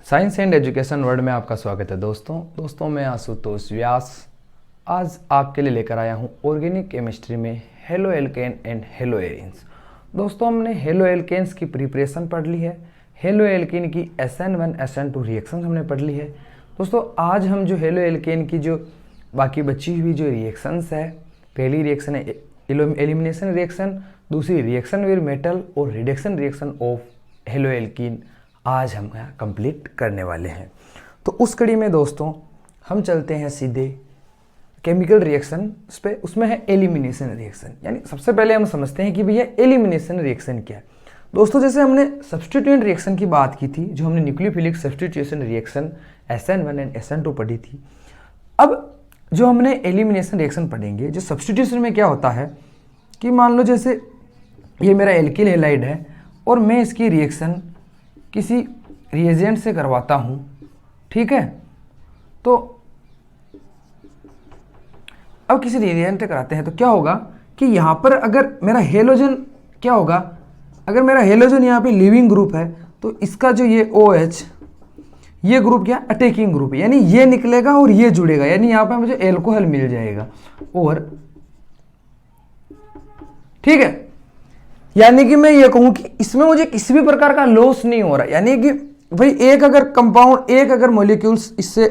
Science and education world में आपका स्वागत है दोस्तों मैं आशुतोष व्यास आज आपके लिए लेकर आया हूं ऑर्गेनिक केमिस्ट्री में halo alkane and hello arenes. दोस्तों हमने हेलो एल्केन्स की प्रिपरेशन पढ़ ली है, हेलो एल्केन की SN1 SN2 रिएक्शन हमने पढ़ ली है। दोस्तों आज हम जो हेलो एल्केन की जो बाकी बची हुई जो रिएक्शंस है, पहली रिएक्शन है एलिमिनेशन रिएक्शन, दूसरी रिएक्शन विद मेटल और reduction reaction of hello alkene आज हम यहाँ कंप्लीट करने वाले हैं। तो उस कड़ी में दोस्तों हम चलते हैं सीधे केमिकल रिएक्शन पे, उसमें है एलिमिनेशन रिएक्शन। यानी सबसे पहले हम समझते हैं कि भैया एलिमिनेशन रिएक्शन क्या है। दोस्तों जैसे हमने सब्स्टिट्यूएंट रिएक्शन की बात की थी, जो हमने nucleophilic substitution reaction SN1 and SN2 पढ़ी थी। अब जो हमने एलिमिनेशन रिएक्शन पढ़ेंगे, जो सब्स्टिट्यूशन में क्या होता है कि मान लो जैसे ये मेरा एल्किल हैलाइड है और मैं इसकी रिएक्शन किसी रिएजेंट से करवाता हूँ, ठीक है। तो अब किसी रिएजेंट से कराते हैं तो क्या होगा कि यहाँ पर अगर मेरा हेलोजन क्या होगा, अगर मेरा हेलोजन यहाँ पे लिविंग ग्रुप है तो इसका जो ये OH ये ग्रुप क्या अटैकिंग ग्रुप है, यानी ये निकलेगा और ये जुड़ेगा, यानी यहाँ पे मुझे एल्कोहल मिल जाएगा। और ठीक है, यानी कि मैं ये कहूं कि इसमें मुझे किसी भी प्रकार का लॉस नहीं हो रहा, यानी कि भाई एक अगर कंपाउंड, एक अगर मॉलिक्यूल्स इससे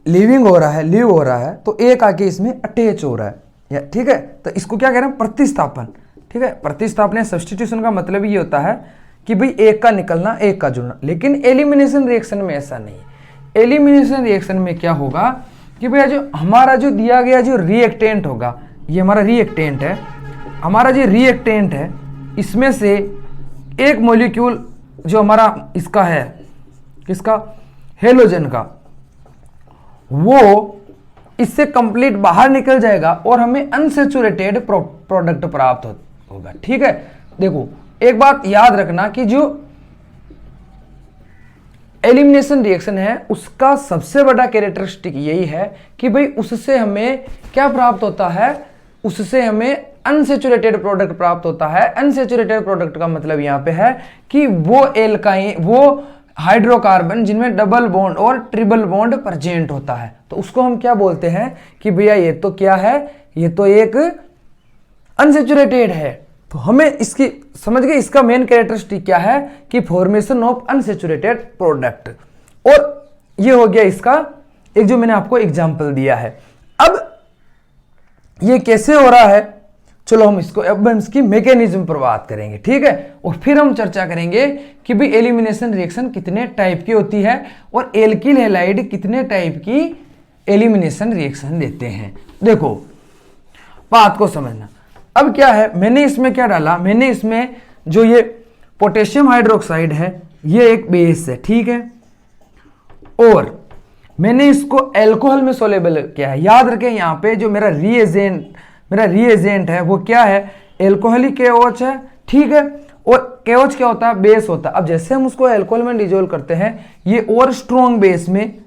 लिविंग हो रहा है, लिव हो रहा है, तो एक आके इसमें अटैच हो रहा है, ठीक है। तो इसको क्या कह रहे हैं, प्रतिस्थापन, ठीक है। प्रतिस्थापन या सब्स्टिट्यूशन का मतलब ये होता है कि भाई एक का निकलना एक का जुड़ना। लेकिन एलिमिनेशन रिएक्शन में ऐसा नहीं है। एलिमिनेशन रिएक्शन में क्या होगा कि भैया जो हमारा जो दिया गया जो रिएक्टेंट होगा, ये हमारा रिएक्टेंट है, हमारा जो रिएक्टेंट है इसमें से एक मॉलिक्यूल जो हमारा इसका है, किसका, हेलोजन का, वो इससे कंप्लीट बाहर निकल जाएगा और हमें अनसैचुरेटेड प्रोडक्ट प्राप्त होगा, ठीक है। देखो एक बात याद रखना कि जो एलिमिनेशन रिएक्शन है उसका सबसे बड़ा कैरेक्टरिस्टिक यही है कि भाई उससे हमें क्या प्राप्त होता है, उससे हमें अनसैचुरेटेड प्रोडक्ट प्राप्त होता है। अनसैचुरेटेड प्रोडक्ट का मतलब यहां पे है कि वो एल्काइन, वो हाइड्रोकार्बन जिनमें डबल बॉन्ड और ट्रिपल बॉन्ड प्रेजेंट होता है, तो उसको हम क्या बोलते हैं कि भैया ये तो क्या है, ये तो एक अनसैचुरेटेड है। तो हमें इसकी समझ गए, इसका मेन कैरेक्टरिस्टिक क्या है कि फॉर्मेशन ऑफ अनसैचुरेटेड प्रोडक्ट। और ये हो गया इसका एक जो मैंने आपको एग्जांपल दिया है। अब ये कैसे हो रहा है, चलो हम इसको अब हम इसकी मैकेनिज्म पर बात करेंगे, ठीक है। और फिर हम चर्चा करेंगे कि भाई एलिमिनेशन रिएक्शन कितने टाइप की होती है और एल्किल हैलाइड कितने टाइप की एलिमिनेशन रिएक्शन देते हैं। देखो बात को समझना। अब क्या है, मैंने इसमें क्या डाला, मैंने इसमें जो ये पोटेशियम हाइड्रोक्साइड है ये एक बेस है, ठीक है, और मैंने इसको अल्कोहल में सोलेबल किया है। याद रखें यहाँ पे जो मेरा रिएजेंट है वो क्या है, एल्कोहलिक KOH है, ठीक है। और KOH क्या होता है, बेस होता है। अब जैसे हम उसको अल्कोहल में डिजोल्व करते हैं ये और स्ट्रॉन्ग बेस में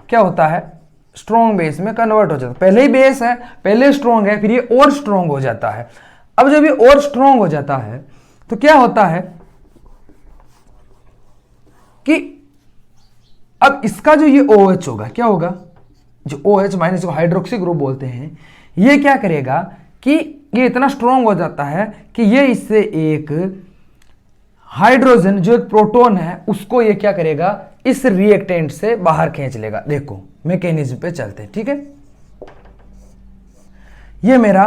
क्या होता है, स्ट्रॉन्ग बेस में कन्वर्ट हो जाता है। पहले ही बेस है, पहले स्ट्रॉन्ग है, फिर ये और स्ट्रॉन्ग हो जाता है। अब जब ये और स्ट्रॉन्ग हो जाता है तो क्या होता है कि अब इसका जो ये OH होगा, क्या होगा, जो OH माइनस को हाइड्रोक्सी ग्रुप बोलते हैं, ये क्या करेगा कि ये इतना स्ट्रॉन्ग हो जाता है कि ये इससे एक हाइड्रोजन जो एक प्रोटॉन है उसको ये क्या करेगा, इस रिएक्टेंट से बाहर खींच लेगा। देखो मैकेनिज्म पे चलते हैं, ठीक है। ये मेरा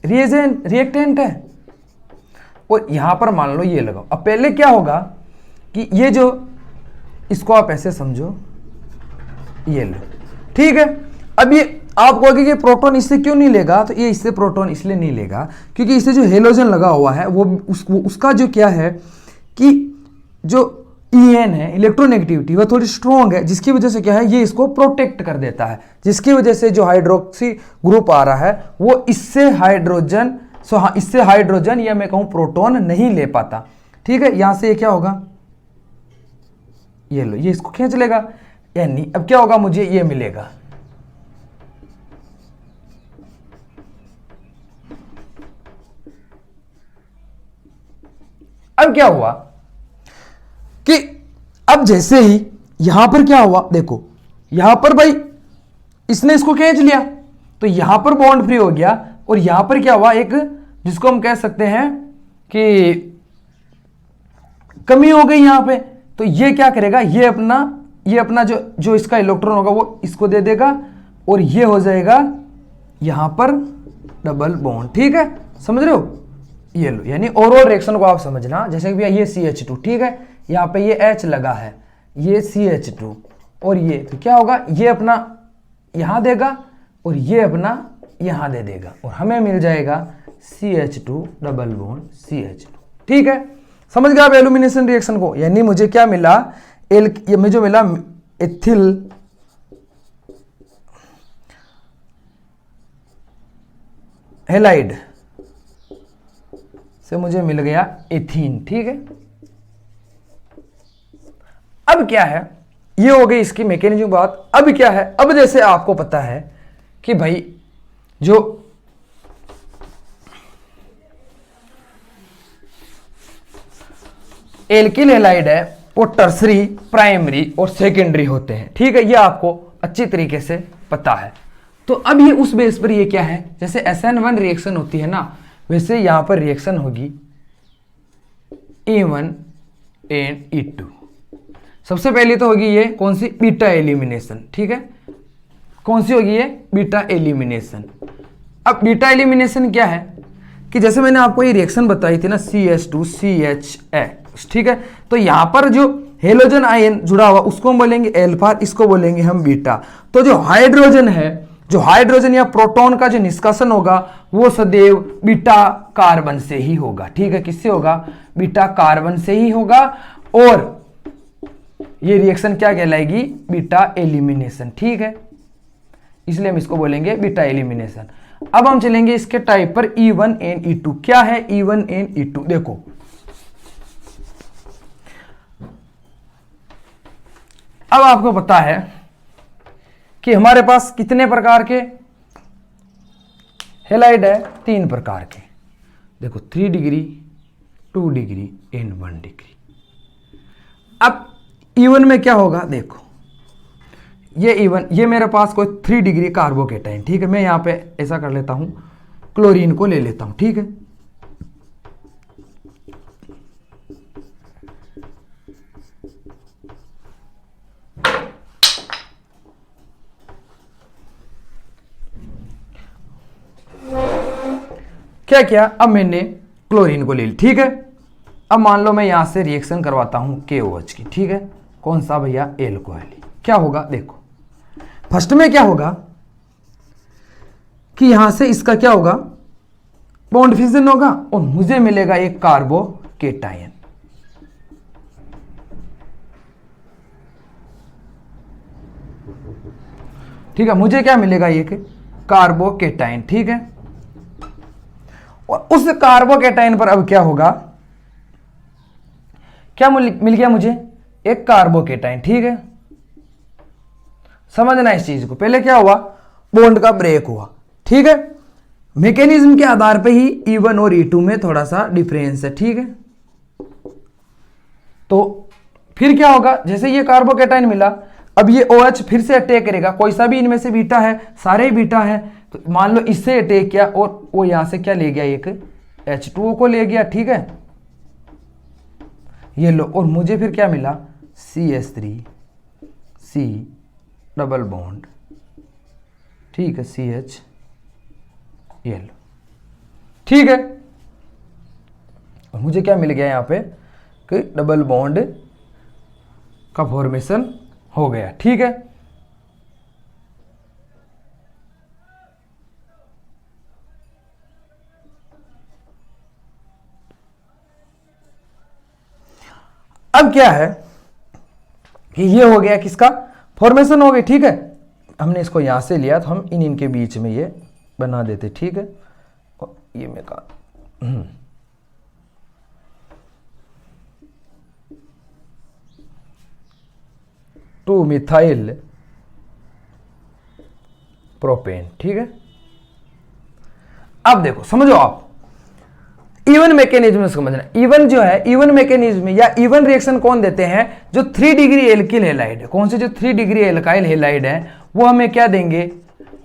रिएक्टेंट है और यहां पर मान लो ये लगाओ। अब पहले क्या होगा कि ये जो, इसको आप ऐसे समझो, ये लो, ठीक है। अब ये आप कहोगे कि प्रोटॉन इससे क्यों नहीं लेगा, तो ये इससे प्रोटॉन इसलिए नहीं लेगा क्योंकि इससे जो हेलोजन लगा हुआ है वो उसका जो क्या है कि जो EN है, इलेक्ट्रोनेगेटिविटी, वो थोड़ी स्ट्रॉन्ग है, जिसकी वजह से क्या है ये इसको प्रोटेक्ट कर देता है, जिसकी वजह से जो हाइड्रोक्सी ग्रुप आ रहा है वो इससे हाइड्रोजन या मैं कहूं प्रोटॉन नहीं ले पाता, ठीक है। यहां से ये क्या होगा, ये लो, ये इसको खींच लेगा, यानी अब क्या होगा, मुझे ये मिलेगा। अब क्या हुआ कि अब जैसे ही यहां पर क्या हुआ, देखो यहां पर भाई इसने इसको खींच लिया, तो यहां पर बॉन्ड फ्री हो गया, और यहां पर क्या हुआ, एक जिसको हम कह सकते हैं कि कमी हो गई यहां पे। तो ये क्या करेगा, ये अपना जो इसका इलेक्ट्रॉन होगा वो इसको दे देगा, और ये हो जाएगा यहां पर डबल बॉन्ड। ठीक है, समझ रहे हो, ये लो, यानी ओवरऑल रिएक्शन को आप समझना। जैसे कि भैया ये CH2, ठीक है, यहां पे ये H लगा है, ये CH2, और ये तो क्या होगा, ये अपना यहां देगा और ये अपना यहां दे देगा, और हमें मिल जाएगा CH2 डबल बॉन्ड CH2। ठीक है, समझ गए आप एल्यूमिनेशन रिएक्शन को। यानी मुझे क्या मिला, ये मुझे मिला एथिल हैलाइड से मुझे मिल गया एथीन। ठीक है, अब क्या है, ये हो गई इसकी मैकेनिज्म बात। अब क्या है, अब जैसे आपको पता है कि भाई जो एल्किल हैलाइड है वो टर्सरी, प्राइमरी और सेकेंडरी होते हैं। ठीक है, ये आपको अच्छी तरीके से पता है। तो अब ये उस बेस पर ये क्या है, जैसे SN1 रिएक्शन होती है ना, वैसे यहां पर रिएक्शन होगी E1 एंड E2। सबसे पहले तो होगी ये कौन सी, बीटा एलिमिनेशन। ठीक है, कौन सी होगी ये, बीटा एलिमिनेशन। अब बीटा एलिमिनेशन क्या है कि जैसे मैंने आपको ये रिएक्शन बताई थी ना, CH2CHX। ठीक है, तो यहां पर जो हेलोजन आयन जुड़ा हुआ उसको हम बोलेंगे एल्फा, इसको बोलेंगे हम बीटा। तो जो हाइड्रोजन या प्रोटॉन का जो निष्कासन होगा वो सदैव बीटा कार्बन से ही होगा। ठीक है, किससे होगा, बीटा कार्बन से ही होगा, और ये रिएक्शन क्या कहलाएगी, बीटा एलिमिनेशन। ठीक है, इसलिए हम इसको बोलेंगे बीटा एलिमिनेशन। अब हम चलेंगे इसके टाइप पर, E1 एंड E2। क्या है E1 एंड E2, देखो अब आपको पता है कि हमारे पास कितने प्रकार के हैलाइड है, 3 प्रकार के। देखो 3 डिग्री, 2 डिग्री एंड 1 डिग्री। अब E1 में क्या होगा, देखो ये E1, ये मेरे पास कोई 3 डिग्री कार्बोकेटाइन। ठीक है, मैं यहां पे ऐसा कर लेता हूं, क्लोरीन को ले लेता हूं। ठीक है, क्या किया, अब मैंने क्लोरीन को ले ली। ठीक है, अब मान लो मैं यहां से रिएक्शन करवाता हूं KOH की। ठीक है, कौन सा भैया, एल्कोहल। क्या होगा, देखो फर्स्ट में क्या होगा कि यहां से इसका क्या होगा, बॉन्ड फिजन होगा, और मुझे मिलेगा एक कार्बोकेटायन। ठीक है, मुझे क्या मिलेगा, एक कार्बोकेटायन। ठीक है, और उस कार्बोकेटायन पर अब क्या होगा, क्या मिल गया मुझे, एक कार्बोकेटायन। ठीक है, समझना इस चीज को। पहले क्या हुआ, बॉन्ड का ब्रेक हुआ। ठीक है, मैकेनिज्म के आधार पे ही E1 और E2 में थोड़ा सा डिफरेंस है। ठीक है, तो फिर क्या होगा, जैसे ये कार्बोकेटायन मिला, अब ये OH फिर से अटैक करेगा, कोई सा भी इनमें से बीटा है, सारे ही बीटा है, तो मान लो इससे अटैक किया और वो यहां से क्या ले गया, एक H2O को ले गया। ठीक है, ये लो, और मुझे फिर क्या मिला, CH3C डबल बॉन्ड। ठीक है, CH, ये लो। ठीक है, और मुझे क्या मिल गया यहां पे कि डबल बॉन्ड का फॉर्मेशन हो गया। ठीक है, अब क्या है कि ये हो गया, किसका फॉर्मेशन हो गई। ठीक है, हमने इसको यहां से लिया, तो हम इनके बीच में ये बना देते। ठीक है, और ये मैं कहा 2 मिथाइल प्रोपेन। ठीक है, अब देखो समझो आप, इवन मैकेनिज्म समझना। इवन जो है, इवन मैकेनिज्म या इवन रिएक्शन कौन देते हैं? जो 3 डिग्री एल्किल हैलाइड है। कौन से? जो 3 डिग्री एल्काइल हैलाइड है वो हमें क्या देंगे?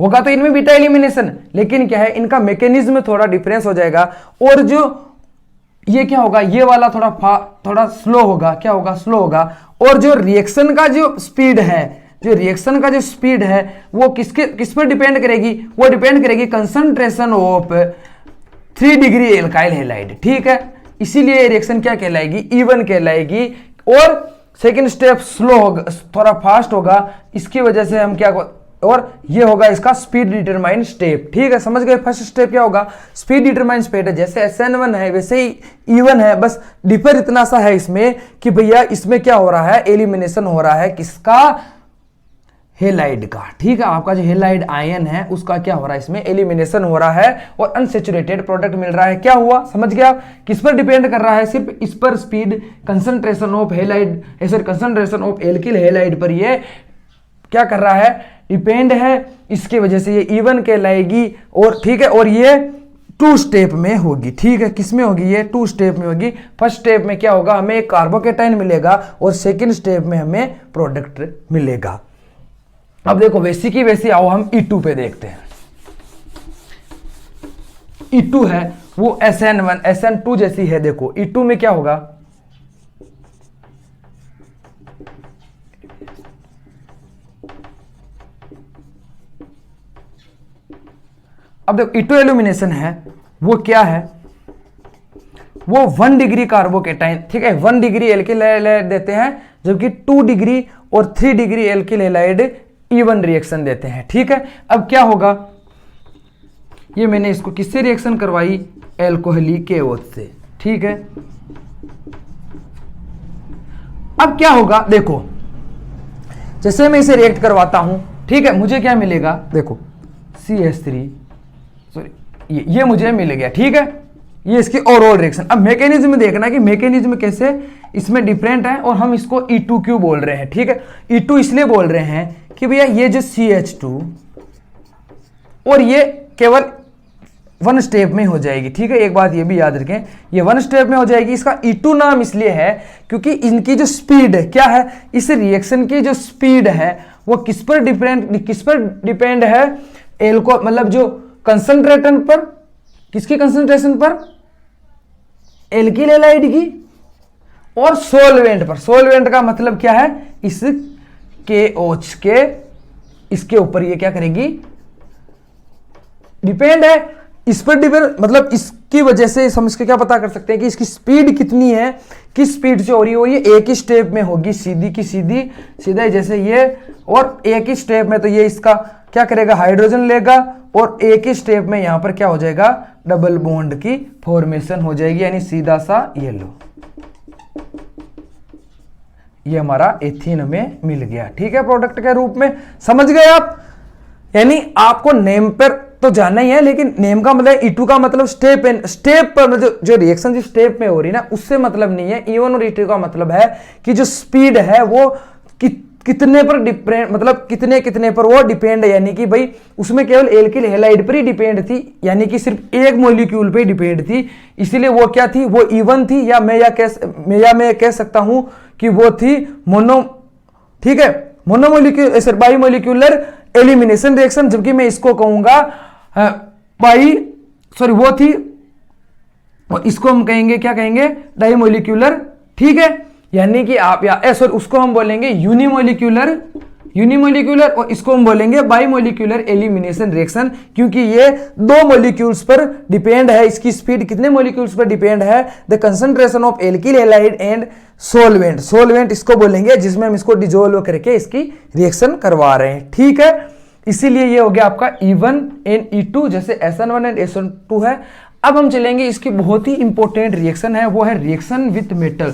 होगा तो इनमें बीटा एलिमिनेशन, लेकिन क्या है, इनका मैकेनिज्म में थोड़ा डिफरेंस हो जाएगा। और जो ये क्या होगा, ये वाला थोड़ा स्लो होगा। क्या होगा? स्लो होगा। और जो रिएक्शन का जो स्पीड है, जो रिएक्शन का जो स्पीड है वो किस पर डिपेंड करेगी? वो डिपेंड करेगी concentration of 3 degree alkyl halide. ठीक है, इसीलिए रिएक्शन क्या कहलाएगी? इवन कहलाएगी। और सेकंड स्टेप स्लो होगा, थोड़ा फास्ट होगा। इसकी वजह से हम क्या, और ये होगा इसका स्पीड डिटरमाइन स्टेप। ठीक है, समझ गए? फर्स्ट स्टेप क्या होगा? स्पीड डिटरमाइन स्पीड है। जैसे SN1 है वैसे ही E1 है, बस डिफर इतना सा है इसमें कि भैया इसमें क्या हो रहा है? एलिमिनेशन हो रहा है किसका? हेलाइड का। ठीक है, आपका जो हेलाइड आयन है उसका क्या हो रहा है? इसमें एलिमिनेशन हो रहा है और अनसैचुरेटेड प्रोडक्ट मिल रहा है। क्या हुआ? समझ गया? किस पर डिपेंड कर रहा है? सिर्फ इस पर speed, concentration of halide, concentration of alkyl halide पर ये क्या कर रहा है? डिपेंड है। इसकी वजह से ये इवन कहलाएगी। और ठीक है, और ये 2 स्टेप में होगी। ठीक है, किस में होगी? ये 2 स्टेप में होगी। फर्स्ट स्टेप में क्या होगा? हमें एक कार्बोकेटाइन मिलेगा और सेकंड स्टेप में हमें प्रोडक्ट मिलेगा। अब देखो, वैसी की वैसी आओ हम E2 पे देखते हैं। E2 है वो SN1 SN2 जैसी है। देखो E2 में क्या होगा? अब देखो E2 एल्यूमिनेशन है वो क्या है? वो 1 डिग्री कार्बोकेटाइन, ठीक है, 1 डिग्री एल्किल हैलाइड देते हैं, जबकि 2 डिग्री और 3 degree alkyl halide E one reaction देते हैं। ठीक है, अब क्या होगा? ये मैंने इसको किससे रिएक्शन करवाई? एल्कोहलिक ओथ से। ठीक है, अब क्या होगा? देखो, जैसे मैं इसे रिएक्ट करवाता हूं, ठीक है, मुझे क्या मिलेगा? देखो CH3, सॉरी ये मुझे मिल गया। ठीक है, ये इसकी ओवरऑल रिएक्शन। अब मैकेनिज्म देखना कि मैकेनिज्म कैसे इसमें डिफरेंट है और हम इसको E2 क्यों बोल रहे हैं। ठीक है, E2 इसलिए बोल रहे हैं कि भैया ये जो CH2 और ये केवल 1 स्टेप में हो जाएगी। ठीक है, एक बात ये भी याद रखें, ये 1 स्टेप में हो जाएगी। इसका E2 नाम इसलिए है क्योंकि इनकी जो स्पीड है, क्या है, इस रिएक्शन की जो स्पीड है वो किस पर डिपेंड है? एल्को मतलब जो कंसंट्रेशन पर, किसकी कंसंट्रेशन पर? एल्किल हैलाइड की। और सोलवेंट पर। सोलवेंट का मतलब क्या है? इस KOH के इसके ऊपर ये क्या करेगी? डिपेंड है। इस पर डिपेंड मतलब इसकी वजह से हम इसके क्या पता कर सकते हैं कि इसकी स्पीड कितनी है, किस स्पीड से हो रही है। ये एक ही स्टेप में होगी, सीधी की सीधी, सीधा जैसे ये, और एक ही स्टेप में तो ये इसका क्या करेगा? हाइड्रोजन लेगा और एक ही स्टेप में यहां पर क्या हो जाएगा? डबल बॉन्ड की फॉर्मेशन हो जाएगी, यानी सीधा सा ये लो, ये हमारा एथीन में मिल गया। ठीक है, प्रोडक्ट के रूप में। समझ गए आप? यानी आपको नेम पर तो जानना ही है, लेकिन नेम का मतलब E2 का मतलब स्टेप पर जो रिएक्शन जिस स्टेप में हो रही ना उससे मतलब नहीं है। E1 और E2 का मतलब है कि जो स्पीड है वो कितने पर डिपेंड, मतलब कितने पर वो डिपेंड है। यानी कि भाई उसमें केवल एल्किल हैलाइड पर ही डिपेंड थी, यानी कि सिर्फ एक मॉलिक्यूल पे ही डिपेंड थी, इसीलिए वो क्या थी? वो E1 थी। या मैं कह सकता हूं कि वो थी मोनो, ठीक है, मोनोमोलिक्यूलर बाईमोलिक्यूलर एलिमिनेशन रिएक्शन, जबकि मैं इसको कहूंगा वो थी, और इसको हम कहेंगे, क्या कहेंगे? डाईमोलिक्यूलर। ठीक है, यानी कि आप उसको हम बोलेंगे यूनिमोलिक्यूलर, और इसको हम बोलेंगे बाईमोलिक्यूलर एलिमिनेशन रिएक्शन, क्योंकि ये 2 मॉलिक्यूल्स पर डिपेंड है। इसकी स्पीड कितने मॉलिक्यूल्स पर डिपेंड है? The concentration of alkyl halide and solvent इसको बोलेंगे, जिसमें हम इसको डिजोल्व करके इसकी रिएक्शन करवा रहे हैं। ठीक है, इसीलिए ये हो गया आपका E1 एंड E2, जैसे SN1 एंड SN2 है। अब हम चलेंगे, इसकी बहुत ही इंपॉर्टेंट रिएक्शन है, वो है रिएक्शन विथ मेटल।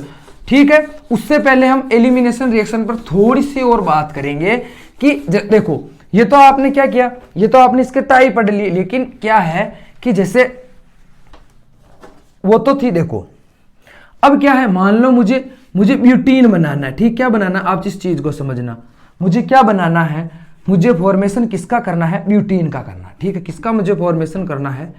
ठीक है, उससे पहले हम एलिमिनेशन रिएक्शन पर थोड़ी सी और बात करेंगे कि देखो, ये तो आपने क्या किया, ये तो आपने इसके टाइप पढ़ ली, लेकिन क्या है कि जैसे वो तो थी। देखो अब क्या है, मान लो मुझे ब्यूटीन बनाना है। ठीक, क्या बनाना? आप इस चीज को समझना, मुझे क्या बनाना है? मुझे फॉर्मेशन किसका करना है? ब्यूटीन का करना। ठीक है, किसका मुझे फॉर्मेशन करना है?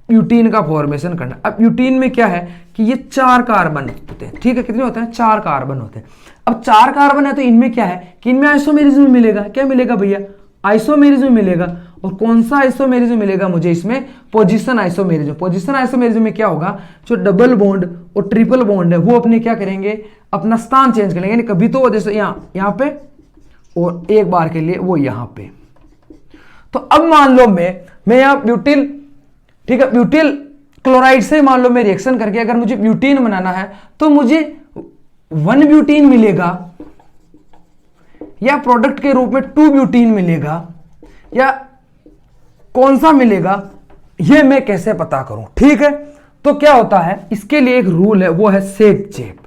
ब्यूटीन का फॉर्मेशन करना। अब ब्यूटीन में क्या है कि ये 4 कार्बन होते हैं, ठीक है, कितने होते हैं, 4 कार्बन होते हैं। अब 4 कार्बन है तो इनमें क्या है कि इनमें आइसोमेरिज्म मिलेगा, क्या मिलेगा भैया, आइसोमेरिज्म मिलेगा। और कौन सा आइसोमेरिज्म मिलेगा मुझे इसमें, पोजीशन आइसोमेरिज्म। पोजीशन आइसोमेरिज्म में क्या होगा, जो डबल बॉन्ड और ट्रिपल बॉन्ड है वो अपने क्या करेंगे, अपना स्थान चेंज करेंगे, यानी कभी तो जैसे यहाँ पे और एक बार के लिए वो यहाँ पे। तो अब मान लो मैं यहाँ ब्यूटिल, ठीक है, ब्यूटिल क्लोराइड से मान लो मैं रिएक्शन करके अगर मुझे ब्यूटीन बनाना है तो मुझे 1 ब्यूटीन मिलेगा या प्रोडक्ट के रूप में 2 ब्यूटीन मिलेगा या कौन सा मिलेगा, ये मैं कैसे पता करूं, ठीक है। तो क्या होता है, इसके लिए एक रूल है, वो है सेज-जेप,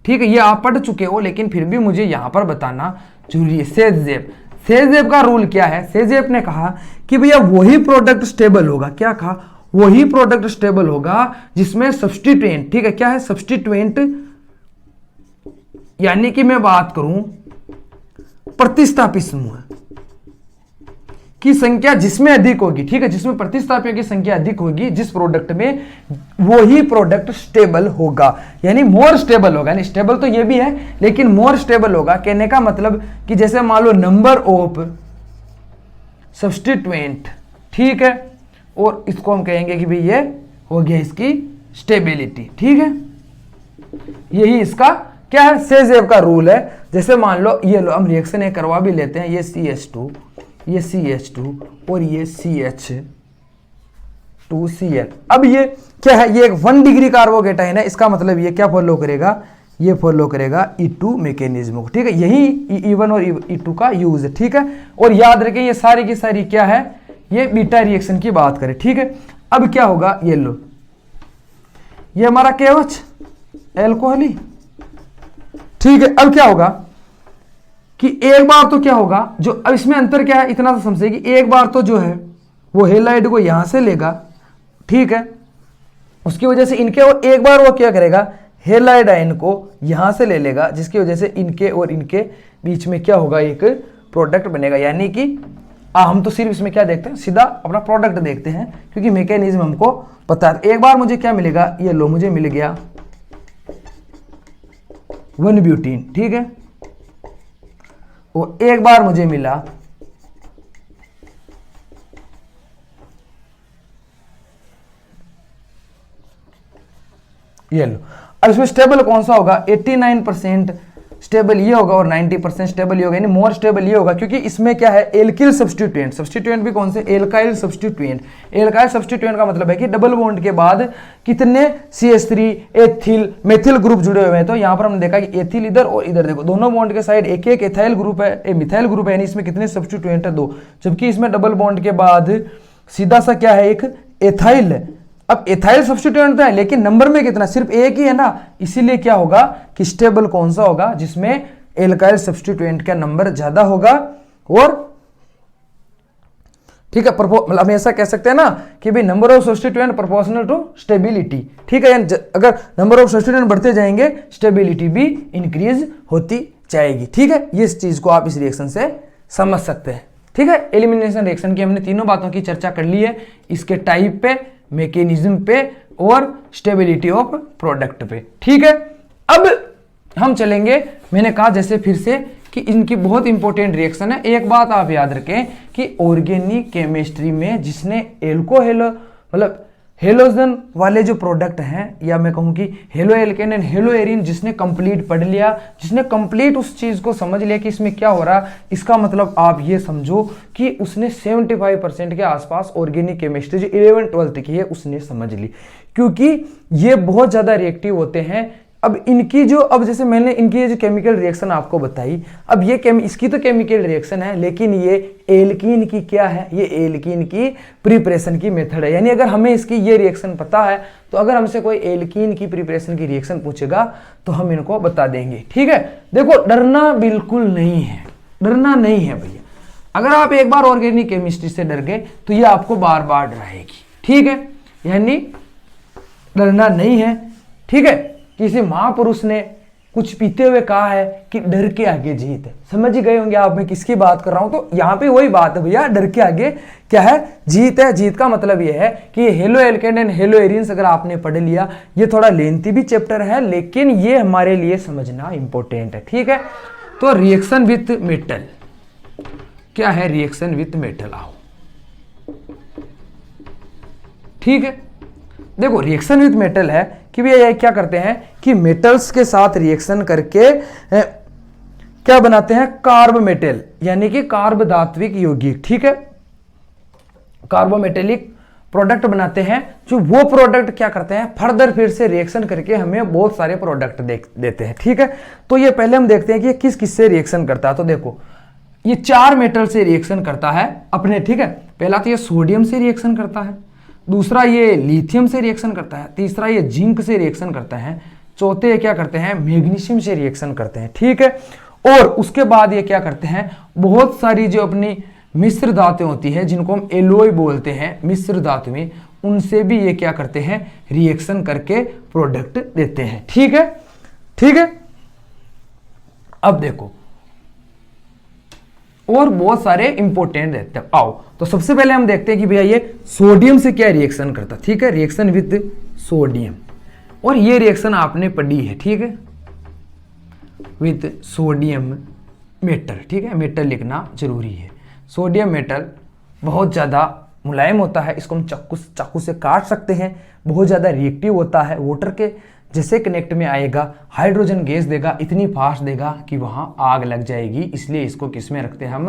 ठीक है, ये आप पढ़ चुके हो लेकिन फिर भी मुझे यहां पर बताना जरूरी है। सेज-जेप, सेज-जेप का रूल क्या है, सेज-जेप ने कहा कि भैया वही प्रोडक्ट स्टेबल होगा, क्या कहा, वही प्रोडक्ट स्टेबल होगा जिसमें सब्स्टिट्यूएंट, ठीक है, क्या है सब्स्टिट्यूएंट, यानी कि मैं बात करूं प्रतिस्थापी समूह की संख्या जिसमें अधिक होगी, ठीक है, जिसमें प्रतिस्थापियों की संख्या अधिक होगी जिस प्रोडक्ट में, वही प्रोडक्ट स्टेबल होगा, यानी मोर स्टेबल होगा। यानी स्टेबल तो ये भी है लेकिन मोर स्टेबल होगा। कहने का मतलब कि जैसे मान लो नंबर ऑफ सब्स्टिट्यूएंट, ठीक है, और इसको हम कहेंगे कि भाई ये हो गया इसकी स्टेबिलिटी, ठीक है, यही इसका क्या है, सेज-जेप का रूल है। जैसे मान लो ये लो, हम रिएक्शन ये करवा भी लेते हैं, ये CH2, ये CH2 और ये CH2Cl। अब ये क्या है, ये एक 1 डिग्री कार्बोकेटाइन है, इसका मतलब ये क्या फॉलो करेगा, ये फॉलो करेगा E2 मैकेनिज्म को, ठीक है, यही E1 और E2 का यूज है, ठीक है। और याद रखें ये सारी की सारी क्या है, ये बीटा रिएक्शन की बात करें, ठीक है। अब क्या होगा, ये लो, ये हमारा KOH एल्कोहली, ठीक है। अब क्या होगा कि एक बार तो क्या होगा, जो अब इसमें अंतर क्या है इतना तो समझे कि एक बार तो जो है वो हेलाइड को यहां से लेगा, ठीक है, उसकी वजह से इनके, और एक बार वो क्या करेगा, हेलाइड आयन को यहां से ले लेगा, जिसकी वजह से इनके और इनके बीच में क्या होगा, एक प्रोडक्ट बनेगा। यानी कि हम तो सिर्फ इसमें क्या देखते हैं, सीधा अपना प्रोडक्ट देखते हैं क्योंकि मैकेनिज्म हमको पता है। एक बार मुझे क्या मिलेगा, ये लो मुझे मिल गया 1 ब्यूटीन, ठीक है, और एक बार मुझे मिला ये लो। अब इसमें स्टेबल कौन सा होगा, 89% स्टेबल ये होगा और 90% स्टेबल ये होगा, यानी मोर स्टेबल ये होगा क्योंकि इसमें क्या है, एल्किल सब्स्टिट्यूएंट, सब्स्टिट्यूएंट भी कौन से, एल्काइल सब्स्टिट्यूएंट। एल्काइल सब्स्टिट्यूएंट का मतलब है कि डबल बॉन्ड के बाद कितने CH3 एथिल मेथिल ग्रुप जुड़े हुए हैं। तो यहां पर हमने देखा कि एथिल इधर और इधर देखो, दोनों बॉन्ड के साइड एक एक एथाइल ग्रुप है, मिथाइल ग्रुप है, यानी इसमें कितने सब्स्टिट्यूएंट है, 2, जबकि इसमें डबल बॉन्ड के बाद सीधा सा क्या है, एक एथाइल है। अब एथाइल सब्स्टिट्यूएंट तो है लेकिन नंबर में कितना, सिर्फ एक ही है ना, इसीलिए क्या होगा कि स्टेबल कौन सा होगा, जिसमें एल्काइल सब्स्टिट्यूएंट का नंबर ज्यादा होगा। और ठीक है, मतलब हम ऐसा कह सकते हैं ना कि भाई number of substituent proportional to stability, ठीक है, अगर नंबर ऑफ सब्स्टिट्यूएंट बढ़ते जाएंगे स्टेबिलिटी भी इंक्रीज होती जाएगी, ठीक है। ये इस चीज को आप इस रिएक्शन से समझ सकते हैं, ठीक है। एलिमिनेशन रिएक्शन की हमने तीनों बातों की चर्चा कर ली है, इसके टाइप पे, मैकेनिज्म पे और स्टेबिलिटी ऑफ प्रोडक्ट पे, ठीक है। अब हम चलेंगे, मैंने कहा जैसे फिर से कि इनकी बहुत इंपॉर्टेंट रिएक्शन है। एक बात आप याद रखें कि ऑर्गेनिक केमिस्ट्री में जिसने एल्कोहेलो मतलब हेलोजन वाले जो प्रोडक्ट हैं, या मैं कहूं कि halo alkane and hello Erin, जिसने कंप्लीट पढ़ लिया, जिसने कंप्लीट उस चीज को समझ लिया कि इसमें क्या हो रहा, इसका मतलब आप ये समझो कि उसने 75% के आसपास ऑर्गेनिक केमिस्ट्री जो 11th-12th की है उसने समझ ली, क्योंकि ये बहुत ज्यादा रिएक्टिव होते हैं। अब इनकी जो, अब जैसे मैंने इनकी जो केमिकल रिएक्शन आपको बताई, अब ये इसकी तो केमिकल रिएक्शन है, लेकिन ये एल्कीन की क्या है, ये एल्कीन की प्रिपरेशन की मेथड है। यानी अगर हमें इसकी ये रिएक्शन पता है तो अगर हमसे कोई एल्कीन की प्रिपरेशन की रिएक्शन पूछेगा तो हम इनको बता देंगे, ठीक है। देखो डरना बिल्कुल नहीं है, डरना नहीं है भैया। अगर आप एक बार ऑर्गेनिक केमिस्ट्री से डर गए तो ये आपको बार बार डराएगी, ठीक है, यानी डरना नहीं है, ठीक है। किसी महापुरुष ने कुछ पीते हुए कहा है कि डर के आगे जीत है। समझ ही गए होंगे आप मैं किसकी बात कर रहा हूं। तो यहाँ पे वही बात है भैया, डर के आगे क्या है, जीत है। जीत का मतलब ये है कि halo alkane and hello Aryans अगर आपने पढ़ लिया, ये थोड़ा लेंथी भी चैप्टर है लेकिन ये हमारे लिए समझना इंपॉर्टेंट है, ठीक है। तो रिएक्शन विथ मेटल क्या है, रिएक्शन विथ मेटल, आओ ठीक है। देखो रिएक्शन विथ मेटल है कि भैया क्या करते हैं कि मेटल्स के साथ रिएक्शन करके क्या बनाते हैं, कार्ब मेटल यानी कि कार्ब धात्विक यौगिक, ठीक है। कार्बोमेटेलिक प्रोडक्ट बनाते हैं, जो वो प्रोडक्ट क्या करते हैं, फर्दर फिर से रिएक्शन करके हमें बहुत सारे प्रोडक्ट देते हैं, ठीक है। तो ये पहले हम देखते हैं कि ये किस किस से रिएक्शन करता है। तो देखो ये 4 मेटल से रिएक्शन करता है अपने, ठीक है। पहला तो ये सोडियम से रिएक्शन करता है, दूसरा ये लिथियम से रिएक्शन करता है, तीसरा ये जिंक से रिएक्शन करता है, चौथे ये क्या करते हैं, मैग्नीशियम से रिएक्शन करते हैं, ठीक है। और उसके बाद ये क्या करते हैं, बहुत सारी जो अपनी मिश्र धातुएं होती है जिनको हम एलोय बोलते हैं, मिश्र धातुएं, उनसे भी ये क्या करते हैं, रिएक्शन करके प्रोडक्ट देते हैं, ठीक है, ठीक है। अब देखो और बहुत सारे इंपॉर्टेंट रहते हैं, आओ तो सबसे पहले हम देखते हैं कि भैया ये सोडियम से क्या रिएक्शन करता, ठीक है, रिएक्शन विद सोडियम। और ये रिएक्शन आपने पढ़ी है, ठीक है, विद सोडियम मेटल, ठीक है, मेटल लिखना जरूरी है। सोडियम मेटल बहुत ज़्यादा मुलायम होता है, इसको हम चाकू से काट सकते हैं, बहुत ज़्यादा रिएक्टिव होता है, वाटर के जैसे कनेक्ट में आएगा हाइड्रोजन गैस देगा, इतनी फास्ट देगा कि वहाँ आग लग जाएगी, इसलिए इसको किस में रखते हैं हम,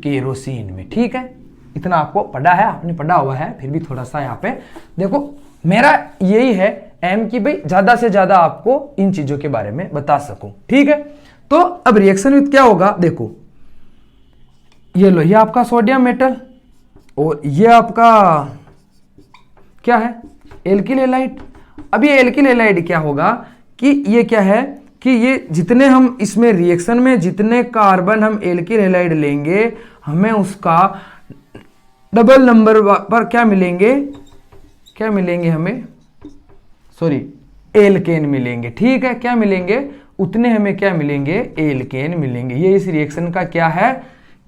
केरोसिन में, ठीक है। इतना आपको पढ़ा है, आपने पढ़ा हुआ है, फिर भी थोड़ा सा यहाँ पे देखो मेरा यही है एम कि भाई ज़्यादा से ज़्यादा आपको इन चीज़ों के बारे में बता सकूँ, ठीक है। तो अब रिएक्शन विद क्या होगा, देखो ये लो, ये आपका सोडियम मेटल और ये आपका क्या है, एल्किल हैलाइड। अब ये एल्किल हैलाइड क्या होगा कि ये क्या है कि ये जितने हम इसमें रिएक्शन में जितने कार्बन हम एल्किल हैलाइड लेंगे, हमें उसका डबल नंबर पर क्या मिलेंगे, क्या मिलेंगे हमें, सॉरी एल्केन मिलेंगे, ठीक है। क्या मिलेंगे, उतने हमें क्या मिलेंगे, एल्केन मिलेंगे। ये इस रिएक्शन का क्या है,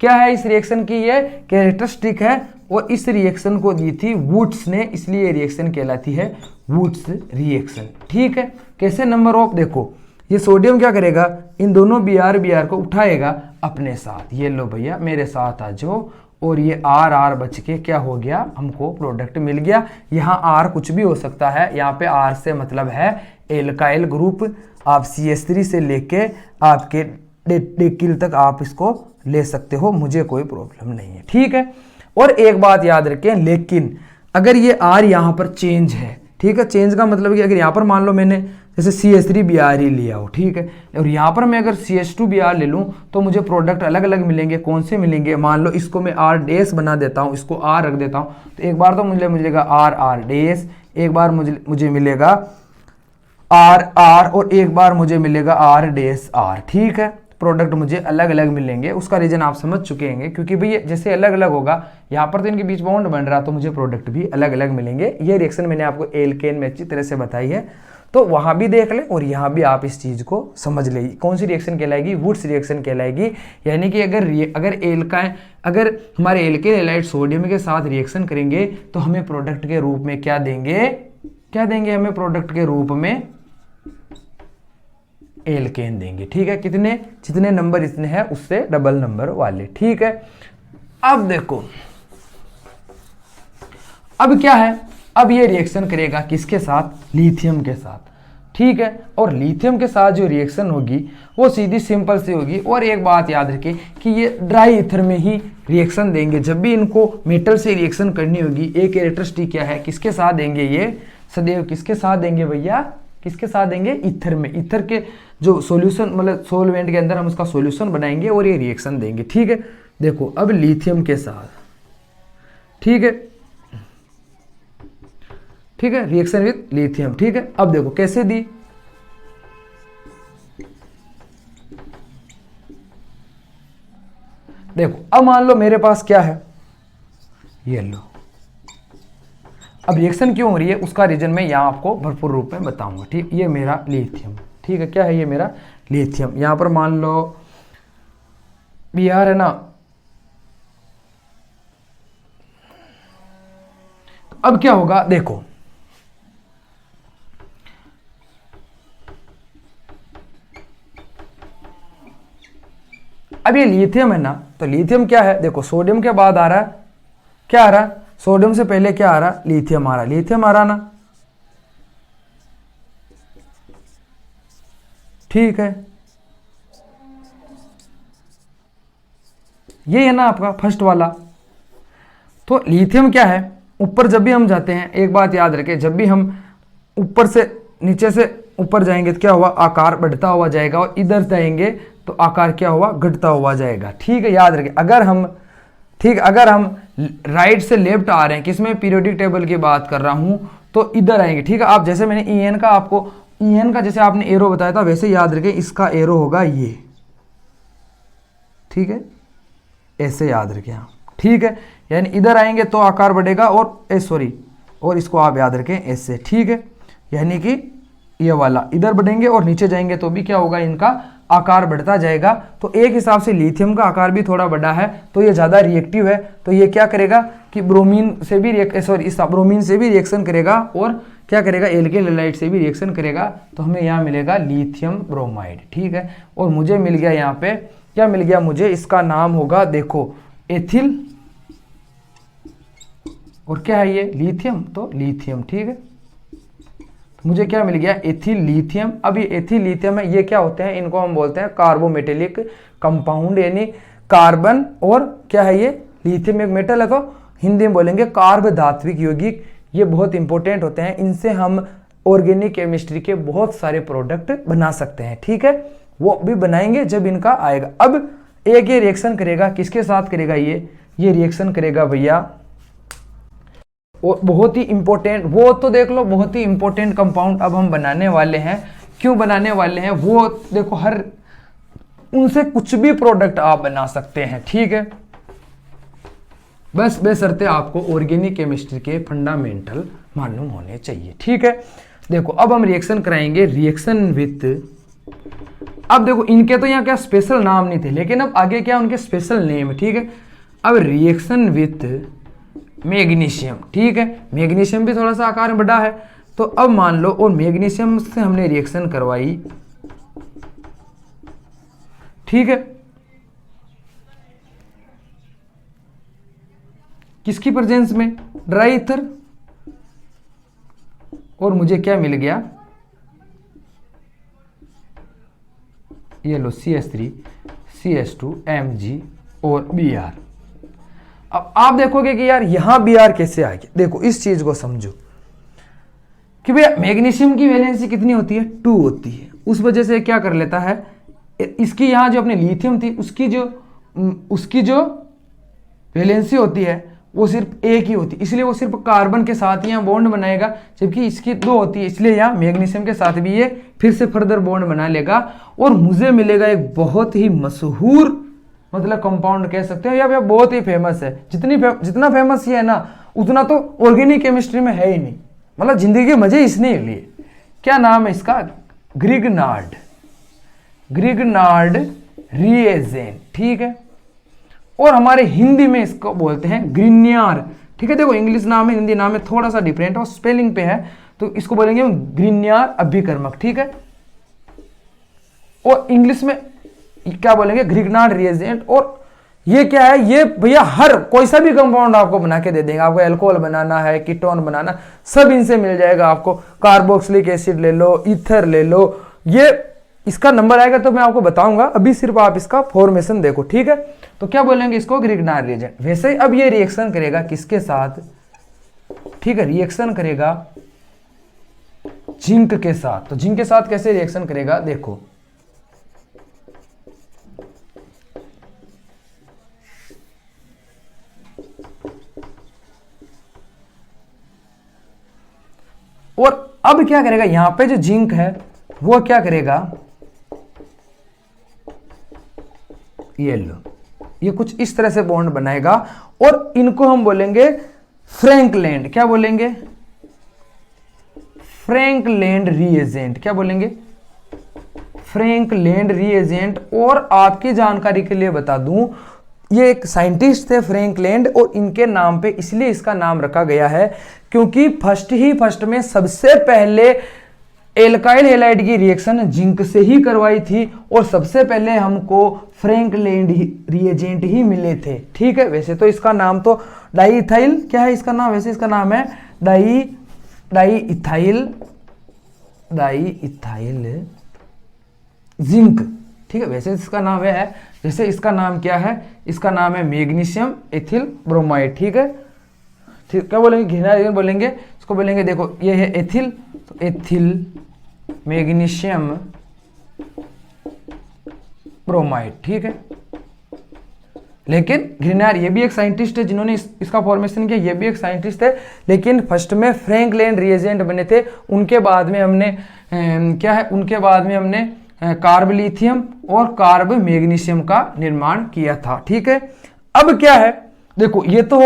क्या है इस रिएक्शन की ये कैरेक्टरिस्टिक है। और इस रिएक्शन को दी थी वुड्स ने, इसलिए रिएक्शन कहलाती है वुड्स रिएक्शन, ठीक है। कैसे नंबर ऑफ, देखो ये सोडियम क्या करेगा, इन दोनों Br को उठाएगा अपने साथ, ये लो भैया मेरे साथ आ जाओ, और ये R बच के क्या हो गया, हमको प्रोडक्ट मिल गया। यहाँ R कुछ भी हो सकता है, यहाँ पे R से मतलब है एल्काइल ग्रुप, आप CH3 से लेके आपके डेकिल तक आप इसको ले सकते हो, मुझे कोई प्रॉब्लम नहीं है, ठीक है। और एक बात याद रखें, लेकिन अगर ये R यहाँ पर चेंज है, ठीक है, चेंज का मतलब कि अगर यहाँ पर मान लो मैंने जैसे CH3Br ही लिया हो, ठीक है, और यहाँ पर मैं अगर CH2Br ले लूँ तो मुझे प्रोडक्ट अलग अलग मिलेंगे। कौन से मिलेंगे, मान लो इसको मैं R डैश बना देता हूँ, इसको R रख देता हूँ, तो एक बार तो मुझे मिलेगा R डैश, एक बार मुझे मिलेगा R और एक बार मुझे मिलेगा R डैश R, ठीक है। प्रोडक्ट मुझे अलग अलग मिलेंगे, उसका रीजन आप समझ चुके हैं, क्योंकि भाई जैसे अलग अलग होगा, यहाँ पर तो इनके बीच बॉन्ड बन रहा, तो मुझे प्रोडक्ट भी अलग अलग मिलेंगे। ये रिएक्शन मैंने आपको एल्केन में अच्छी तरह से बताई है, तो वहाँ भी देख ले और यहाँ भी आप इस चीज़ को समझ ले। कौन सी रिएक्शन कहलाएगी, वुड्स रिएक्शन कहलाएगी। यानी कि अगर हमारे एल्केन हैलाइड सोडियम के साथ रिएक्शन करेंगे तो हमें प्रोडक्ट के रूप में क्या देंगे, क्या देंगे हमें प्रोडक्ट के रूप में, एल्केन देंगे, ठीक है। कितने, जितने नंबर इतने हैं उससे डबल नंबर वाले, ठीक है। अब देखो अब क्या है, अब ये रिएक्शन करेगा किसके साथ, लिथियम के साथ, ठीक है। और लिथियम के साथ जो रिएक्शन होगी वो सीधी सिंपल सी होगी। और एक बात याद रखें कि ये ड्राई ईथर में ही रिएक्शन देंगे, जब भी इनको मेटल से रिएक्शन करनी होगी। एक कैरेक्टरिस्टिक क्या है, किसके साथ देंगे, ये सदैव किसके साथ देंगे भैया, किसके साथ देंगे, ईथर में। ईथर के जो सॉल्यूशन मतलब सॉल्वेंट के अंदर हम उसका सॉल्यूशन बनाएंगे और ये रिएक्शन देंगे, ठीक है। देखो अब लिथियम के साथ, ठीक है, ठीक है, रिएक्शन विद लिथियम, ठीक है। अब देखो कैसे दी, देखो अब मान लो मेरे पास क्या है, ये लो। अब रिएक्शन क्यों हो रही है उसका रीजन मैं यहाँ आपको भरपूर रूप में बताऊंगा, ठीक। ये मेरा लिथियम, ठीक है, क्या है ये मेरा लिथियम। यहां पर मान लो Br है ना, तो अब क्या होगा देखो, अब ये लिथियम है ना, तो लिथियम क्या है देखो, सोडियम के बाद आ रहा है, क्या आ रहा है, सोडियम से पहले क्या आ रहा है, लिथियम आ रहा है, लिथियम आ रहा ना, ठीक है, ये है ना आपका फर्स्ट वाला। तो लिथियम क्या है, ऊपर जब भी हम जाते हैं, एक बात याद रखें, जब भी हम ऊपर से नीचे से ऊपर जाएंगे तो क्या हुआ, आकार बढ़ता हुआ जाएगा, और इधर जाएंगे तो आकार क्या हुआ, घटता हुआ जाएगा। ठीक है, याद रखें, अगर हम राइट से लेफ्ट आ रहे हैं, किसमें, पीरियोडिक टेबल की बात कर रहा हूं, तो इधर आएंगे। ठीक है, आप जैसे मैंने EN का आपको, EN का जैसे आपने एरो बताया था, वैसे याद रखें इसका एरो होगा ये, ठीक है, ऐसे याद रखें आप। ठीक है, यानी इधर आएंगे तो आकार बढ़ेगा, और इसको आप याद रखें ऐसे। ठीक है, यानी कि ये वाला इधर बढ़ेंगे और नीचे जाएंगे तो भी क्या होगा, इनका आकार बढ़ता जाएगा। तो एक हिसाब से लिथियम का आकार भी थोड़ा बड़ा है, तो ये ज़्यादा रिएक्टिव है, तो ये क्या करेगा कि ब्रोमीन से भी ब्रोमीन से भी रिएक्शन करेगा, और क्या करेगा, एल्केन हैलाइड से भी रिएक्शन करेगा। तो हमें यहाँ मिलेगा लिथियम ब्रोमाइड। ठीक है, और मुझे मिल गया यहाँ पे, क्या मिल गया मुझे, इसका नाम होगा देखो एथिल, और क्या है ये, लिथियम, तो लिथियम। ठीक है, तो मुझे क्या मिल गया, एथिल लिथियम। अब ये एथिल लिथियम है, ये क्या होते हैं, इनको हम बोलते हैं कार्बोमेटेलिक कंपाउंड, यानी कार्बन और क्या है ये, लिथियम एक मेटल है, तो हिंदी में बोलेंगे कार्ब धात्विक यौगिक। ये बहुत इंपॉर्टेंट होते हैं, इनसे हम ऑर्गेनिक केमिस्ट्री के बहुत सारे प्रोडक्ट बना सकते हैं। ठीक है, वो भी बनाएंगे जब इनका आएगा। अब एक ये रिएक्शन करेगा, किसके साथ करेगा, ये रिएक्शन करेगा भैया, और बहुत ही इंपॉर्टेंट, वो तो देख लो, बहुत ही इंपॉर्टेंट कंपाउंड अब हम बनाने वाले हैं। क्यों बनाने वाले हैं वो देखो, हर उनसे कुछ भी प्रोडक्ट आप बना सकते हैं। ठीक है, बस बेशर्ते आपको ऑर्गेनिक केमिस्ट्री के फंडामेंटल मालूम होने चाहिए। ठीक है, देखो अब हम रिएक्शन कराएंगे, रिएक्शन विथ, अब देखो इनके तो यहाँ क्या स्पेशल नाम नहीं थे, लेकिन अब आगे क्या उनके स्पेशल नेम है। ठीक है, अब रिएक्शन विथ मैग्नीशियम। ठीक है, मैग्नीशियम भी थोड़ा सा आकार में बड़ा है, तो अब मान लो, और मैग्नीशियम से हमने रिएक्शन करवाई। ठीक है, किसकी प्रेजेंस में, ड्राई ईथर, और मुझे क्या मिल गया, ये लो CH3 CH2 Mg और Br। अब आप देखोगे कि यार यहां Br कैसे आ गया, देखो इस चीज को समझो कि भैया मैग्नीशियम की वैलेंसी कितनी होती है, 2 होती है। उस वजह से क्या कर लेता है, इसकी यहां जो अपनी लिथियम थी उसकी जो वैलेंसी होती है वो सिर्फ एक ही होती है, इसलिए वो सिर्फ कार्बन के साथ ही यहाँ बॉन्ड बनाएगा, जबकि इसकी 2 होती है, इसलिए यहाँ मैग्नीशियम के साथ भी ये फिर से फर्दर बॉन्ड बना लेगा, और मुझे मिलेगा एक बहुत ही मशहूर, मतलब कंपाउंड कह सकते हो, या बहुत ही फेमस है। जितना फेमस ये है ना, उतना तो ऑर्गेनिक केमिस्ट्री में है ही नहीं, मतलब जिंदगी के मजे इसने ही लिए। क्या नाम है इसका, ग्रिग्नार्ड रिएजेंट। ठीक है, और हमारे हिंदी में इसको बोलते हैं ग्रिन्यार। ठीक है, देखो इंग्लिश नाम है, हिंदी नाम है, थोड़ा सा डिफरेंट है और स्पेलिंग पे है, तो इसको बोलेंगे ग्रिन्यार अभिकर्मक। ठीक है, और इंग्लिश में क्या बोलेंगे, ग्रिग्नार्ड रिएजेंट। और ये क्या है, ये भैया हर कोई सा भी कंपाउंड आपको बना के दे देंगे, आपको अल्कोहल बनाना है, कीटोन बनाना, सब इनसे मिल जाएगा आपको। कार्बोक्सिलिक एसिड ले लो, ईथर ले लो, ये इसका नंबर आएगा तो मैं आपको बताऊंगा, अभी सिर्फ आप इसका फॉर्मेशन देखो। ठीक है, तो क्या बोलेंगे इसको, ग्रिग्नार्ड रिएजेंट। वैसे ही अब ये रिएक्शन करेगा किसके साथ, ठीक है, रिएक्शन करेगा जिंक के साथ। तो जिंक के साथ कैसे रिएक्शन करेगा, देखो और अब क्या करेगा, यहां पे जो जिंक है वो क्या करेगा, ये लो, ये कुछ इस तरह से बॉन्ड बनाएगा, और इनको हम बोलेंगे फ्रैंकलैंड। क्या बोलेंगे, फ्रैंकलैंड रिएजेंट। क्या बोलेंगे, फ्रैंक लैंड रिएजेंट। और आपकी जानकारी के लिए बता दूं, ये एक साइंटिस्ट थे फ्रैंक लैंड, और इनके नाम पे इसलिए इसका नाम रखा गया है क्योंकि फर्स्ट में सबसे पहले एल्काइल हैलाइड की रिएक्शन जिंक से ही करवाई थी, और सबसे पहले हमको फ्रैंक लैंड रिएजेंट ही मिले थे। ठीक है, वैसे तो इसका नाम तो डाईइथाइल, क्या है इसका नाम, वैसे इसका नाम है डाईइथाइल जिंक। ठीक है, वैसे इसका नाम है, जैसे इसका नाम क्या है, इसका नाम है मैग्नीशियम एथिल ब्रोमाइड। ठीक है, ठीक, क्या बोलेंगे, घिना बोलेंगे इसको, बोलेंगे देखो ये है एथिल, तो एथिल मैग्नीशियम ब्रोमाइड। ठीक है, लेकिन ग्रीनर ये भी एक साइंटिस्ट है जिन्होंने इसका फॉर्मेशन किया, ये भी एक साइंटिस्ट है, लेकिन फर्स्ट में फ्रैंक लैंड रिएजेंट बने थे, उनके बाद में हमने क्या है, उनके बाद में हमने कार्ब लिथियम और कार्ब मैग्नीशियम का निर्माण किया था। ठीक है, अब क्या है, देखो ये तो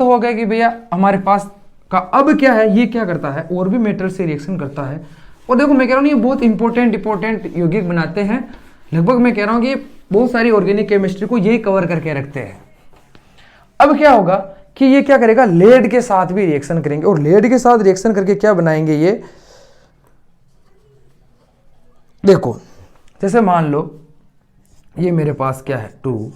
हो गए कि भैया हमारे पास का, अब क्या है, ये क्या करता है, और भी मेटल से रिएक्शन करता है। और देखो मैं कह रहा हूँ ये बहुत इंपॉर्टेंट यौगिक बनाते हैं, लगभग मैं कह रहा हूँ कि बहुत सारी ऑर्गेनिक केमिस्ट्री को यही कवर करके रखते हैं। अब क्या होगा कि ये क्या करेगा, लेड के साथ भी रिएक्शन करेंगे, और लेड के साथ रिएक्शन करके क्या बनाएंगे, ये देखो जैसे मान लो ये मेरे पास क्या है 2,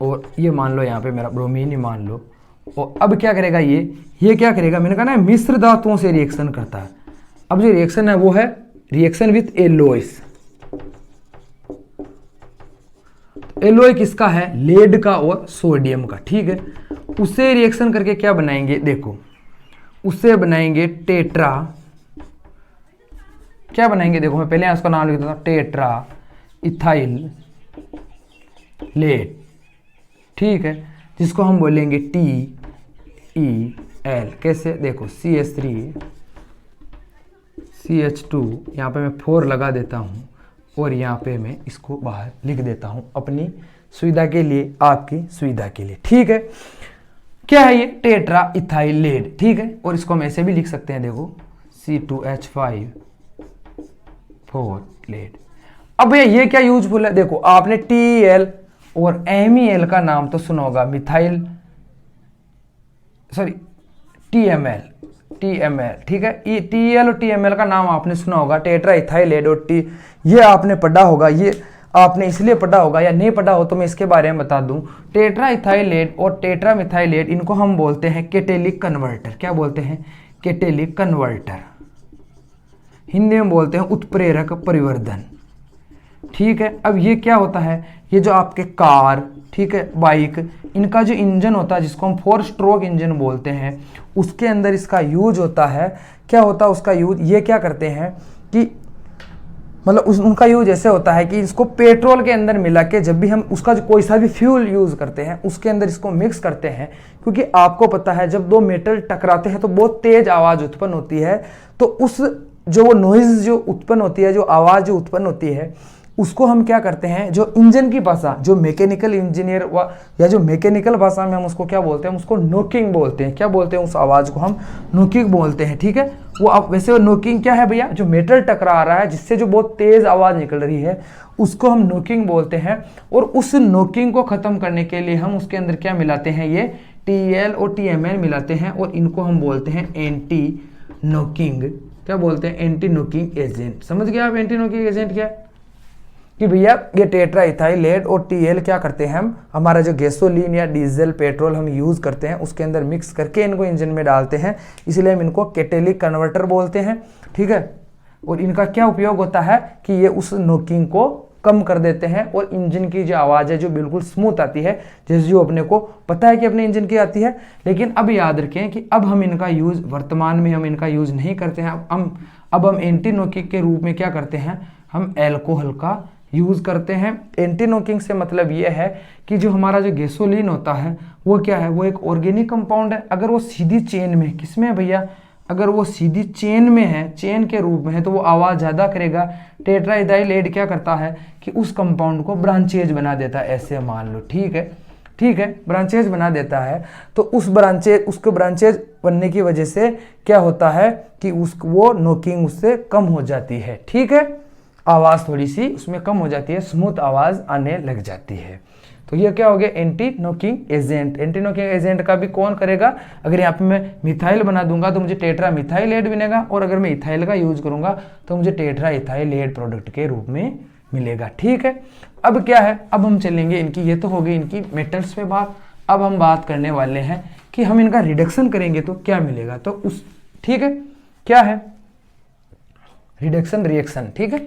और ये मान लो यहाँ पे मेरा ब्रोमीन ही मान लो, और अब क्या करेगा ये क्या करेगा, मैंने कहा ना मिश्र धातुओं से रिएक्शन करता है। अब जो रिएक्शन है वो है रिएक्शन विथ एलोइस। एलोय किसका है, लेड का और सोडियम का। ठीक है, उससे रिएक्शन करके क्या बनाएंगे, देखो उससे बनाएंगे टेट्रा, क्या बनाएंगे, देखो मैं पहले उसका नाम लिख देता हूं, टेट्रा इथाइल लेड। ठीक है, जिसको हम बोलेंगे TeL। कैसे, देखो CH3 CH2, यहाँ पे मैं 4 लगा देता हूँ, और यहाँ पे मैं इसको बाहर लिख देता हूँ अपनी सुविधा के लिए, आपकी सुविधा के लिए। ठीक है, क्या है ये, टेट्रा इथाइल लेड। ठीक है, और इसको हम ऐसे भी लिख सकते हैं, देखो C2H5 4 लेड। अब भैया ये क्या यूजफुल है, देखो आपने TeL और MEL का नाम तो सुना होगा, मिथाइल सॉरी TML। ठीक है, TeL और TML का नाम आपने सुना होगा, टेट्रा इथाइल लेड और ये आपने पढ़ा होगा, ये आपने इसलिए पढ़ा होगा, या नहीं पढ़ा हो तो मैं इसके बारे में बता दूं। टेट्रा इथाइल लेड और टेट्रा मिथाइल लेड, इनको हम बोलते हैं कैटेलिक कन्वर्टर। क्या बोलते हैं, कैटेलिक कन्वर्टर, हिंदी में बोलते हैं उत्प्रेरक परिवर्धन। ठीक है, अब ये क्या होता है, ये जो आपके कार, ठीक है, बाइक, इनका जो इंजन होता है जिसको हम 4 स्ट्रोक इंजन बोलते हैं, उसके अंदर इसका यूज होता है। क्या होता है उसका यूज, ये क्या करते हैं कि मतलब उनका यूज ऐसे होता है कि इसको पेट्रोल के अंदर मिला के, जब भी हम उसका जो कोई सा भी फ्यूल यूज करते हैं उसके अंदर इसको मिक्स करते हैं, क्योंकि आपको पता है जब दो मेटल टकराते हैं तो बहुत तेज आवाज उत्पन्न होती है, तो उस जो वो नॉइज जो उत्पन्न होती है, जो आवाज जो उत्पन्न होती है, उसको हम क्या करते हैं, जो इंजन की भाषा, जो मैकेनिकल इंजीनियर या जो मैकेनिकल भाषा में हम उसको क्या बोलते हैं, उसको नोकिंग बोलते हैं। क्या बोलते हैं, उस आवाज को हम नोकिंग बोलते हैं। ठीक है, वो अब वैसे वो नोकिंग क्या है भैया, जो मेटल टकरा रहा है जिससे जो बहुत तेज आवाज निकल रही है उसको हम नोकिंग बोलते हैं। और उस नोकिंग को खत्म करने के लिए हम उसके अंदर क्या मिलाते हैं, ये TeL और TML मिलाते हैं, और इनको हम बोलते हैं एंटी नोकिंग। क्या बोलते हैं, एंटी नोकिंग एजेंट। समझ गया आप एंटी नोकिंग एजेंट क्या है, कि भैया ये टेट्रा इथाइल लेड और TeL क्या करते हैं, हम हमारा जो गैसोलीन या डीजल पेट्रोल हम यूज करते हैं उसके अंदर मिक्स करके इनको इंजन में डालते हैं, इसलिए हम इनको कैटेलिक कन्वर्टर बोलते हैं। ठीक है, और इनका क्या उपयोग होता है कि ये उस नोकिंग को कम कर देते हैं, और इंजन की जो आवाज़ है जो बिल्कुल स्मूथ आती है, जैसे जो अपने को पता है कि अपने इंजन की आती है। लेकिन अब याद रखें कि अब हम इनका यूज़ वर्तमान में हम इनका यूज़ नहीं करते हैं। अब हम एंटी नोकिंग के रूप में क्या करते हैं, हम एल्कोहल का यूज़ करते हैं। एंटी नोकिंग से मतलब ये है कि जो हमारा जो गैसोलीन होता है वो क्या है, वो एक ऑर्गेनिक कंपाउंड है। अगर वो सीधी चेन में, किसमें है भैया, अगर वो सीधी चेन में है, चेन के रूप में है, तो वो आवाज़ ज़्यादा करेगा। टेट्रा इथाइल लेड क्या करता है कि उस कंपाउंड को ब्रांचेज बना देता है, ऐसे मान लो। ठीक है, ब्रांचेज बना देता है, तो उसको ब्रांचेज बनने की वजह से क्या होता है कि वो नोकिंग उससे कम हो जाती है। ठीक है, आवाज़ थोड़ी सी उसमें कम हो जाती है, स्मूथ आवाज़ आने लग जाती है। तो ये क्या हो गया, anti knocking agent. Anti knocking agent का भी कौन करेगा, अगर यहाँ पे मैं मिथाइल बना दूंगा तो मुझे टेट्रा मिथाइलेट बनेगा, और अगर मैं इथाइल का यूज करूंगा तो मुझे टेट्रा इथाइलेट प्रोडक्ट के रूप में मिलेगा। ठीक है, अब क्या है, अब हम चलेंगे इनकी, ये तो हो गई इनकी मेटल्स पे बात। अब हम बात करने वाले हैं कि हम इनका रिडक्शन करेंगे तो क्या मिलेगा। तो उस ठीक है, क्या है रिडक्शन रिएक्शन। ठीक है,